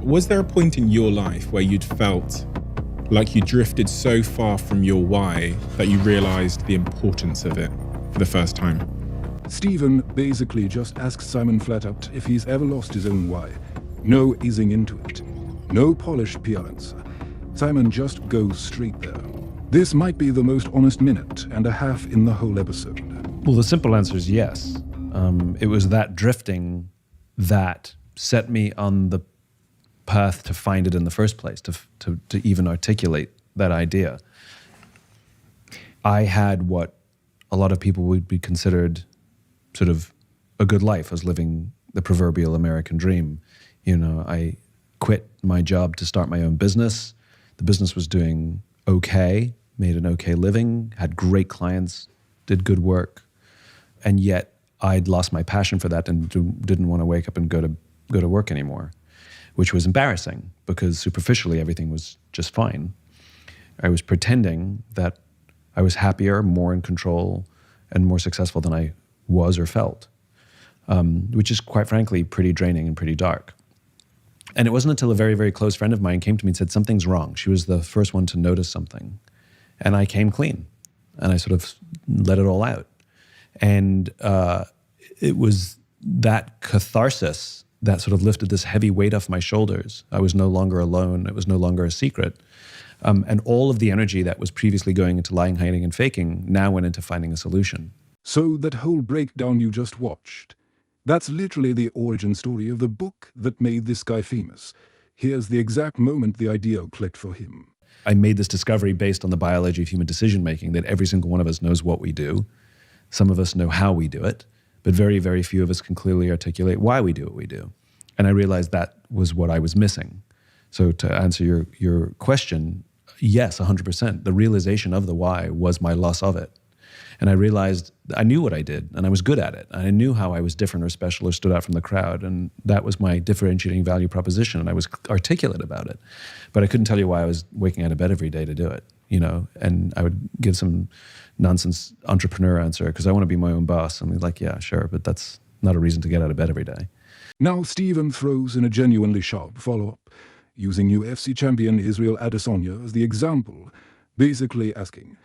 Was there a point in your life where you'd felt like you drifted so far from your why that you realized the importance of it for the first time? Stephen basically just asks Simon flat out if he's ever lost his own why. No easing into it. No polished PR answer. Simon just goes straight there. This might be the most honest minute and a half in the whole episode. Well, the simple answer is yes. It was that drifting that set me on the path to find it in the first place, to even articulate that idea. I had what a lot of people would be considered sort of a good life. I was living the proverbial American dream. You know, I quit my job to start my own business. The business was doing okay, made an okay living, had great clients, did good work. And yet I'd lost my passion for that and didn't want to wake up and go to work anymore, which was embarrassing because superficially everything was just fine. I was pretending that I was happier, more in control, and more successful than I was or felt, which is quite frankly pretty draining and pretty dark. And it wasn't until a very, very close friend of mine came to me and said, something's wrong. She was the first one to notice something. And I came clean and I sort of let it all out. And it was that catharsis that sort of lifted this heavy weight off my shoulders. I was no longer alone. It was no longer a secret. And all of the energy that was previously going into lying, hiding, and faking now went into finding a solution. So that whole breakdown you just watched, that's literally the origin story of the book that made this guy famous. Here's the exact moment the idea clicked for him. I made this discovery based on the biology of human decision-making, that every single one of us knows what we do. Some of us know how we do it, but very, very few of us can clearly articulate why we do what we do. And I realized that was what I was missing. So to answer your question, yes, 100%. The realization of the why was my loss of it. And I realized I knew what I did and I was good at it. I knew how I was different or special or stood out from the crowd. And that was my differentiating value proposition. And I was articulate about it. But I couldn't tell you why I was waking out of bed every day to do it, you know? And I would give some nonsense entrepreneur answer because I want to be my own boss. And we're like, yeah, sure. But that's not a reason to get out of bed every day. Now Stephen throws in a genuinely sharp follow-up, using UFC champion Israel Adesanya as the example, basically asking,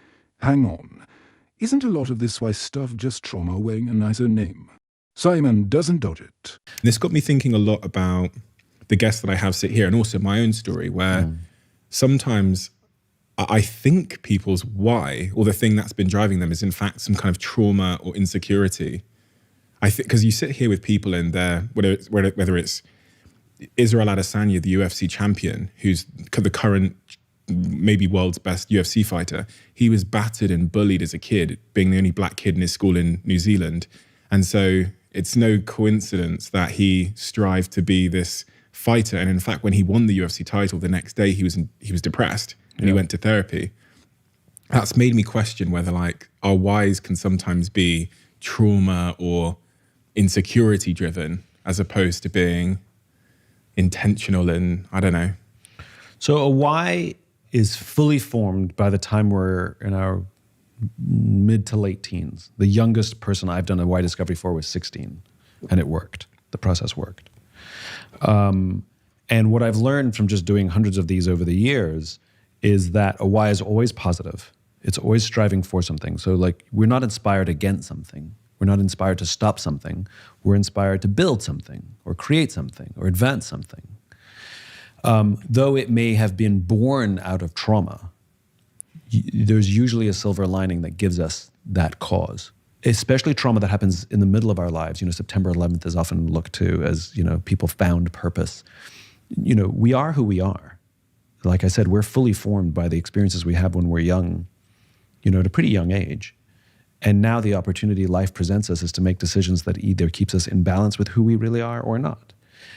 hang on, isn't a lot of this why stuff just trauma wearing a nicer name? Simon doesn't dodge it. This got me thinking a lot about the guests that I have sit here and also my own story where sometimes I think people's why or the thing that's been driving them is in fact some kind of trauma or insecurity. I think because you sit here with people in there, whether it's Israel Adesanya, the UFC champion, who's the current maybe world's best UFC fighter. He was battered and bullied as a kid, being the only black kid in his school in New Zealand. And so it's no coincidence that he strived to be this fighter. And in fact, when he won the UFC title, the next day he was depressed and he went to therapy. That's made me question whether like our whys can sometimes be trauma or insecurity driven as opposed to being intentional and I don't know. So a why is fully formed by the time we're in our mid to late teens. The youngest person I've done a why discovery for was 16, and it worked. The process worked. And what I've learned from just doing hundreds of these over the years is that a why is always positive. It's always striving for something. So like we're not inspired against something. We're not inspired to stop something. We're inspired to build something or create something or advance something. Though it may have been born out of trauma, there's usually a silver lining that gives us that cause. Especially trauma that happens in the middle of our lives. You know, September 11th is often looked to as, you know, people found purpose. You know, we are who we are. Like I said, we're fully formed by the experiences we have when we're young, you know, at a pretty young age. And now the opportunity life presents us is to make decisions that either keeps us in balance with who we really are or not.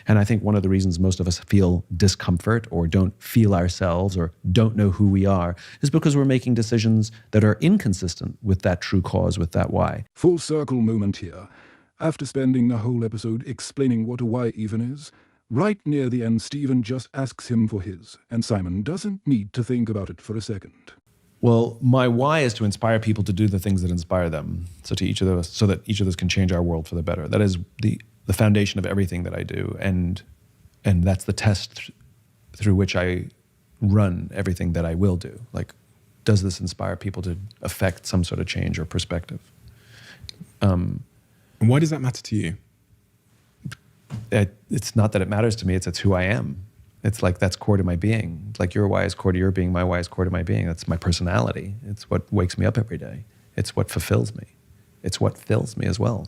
And I think one of the reasons most of us feel discomfort or don't feel ourselves or don't know who we are is because we're making decisions that are inconsistent with that true cause, with that why. Full circle moment here. After spending the whole episode explaining what a why even is, right near the end, Stephen just asks him for his, and Simon doesn't need to think about it for a second. Well, my why is to inspire people to do the things that inspire them, so that each of us can change our world for the better. That is the foundation of everything that I do. And And that's the test through which I run everything that I will do. Like, does this inspire people to affect some sort of change or perspective? And why does that matter to you? It's not that it matters to me, it's who I am. It's like, that's core to my being. It's like your why is core to your being, my why is core to my being. That's my personality. It's what wakes me up every day. It's what fulfills me. It's what fills me as well.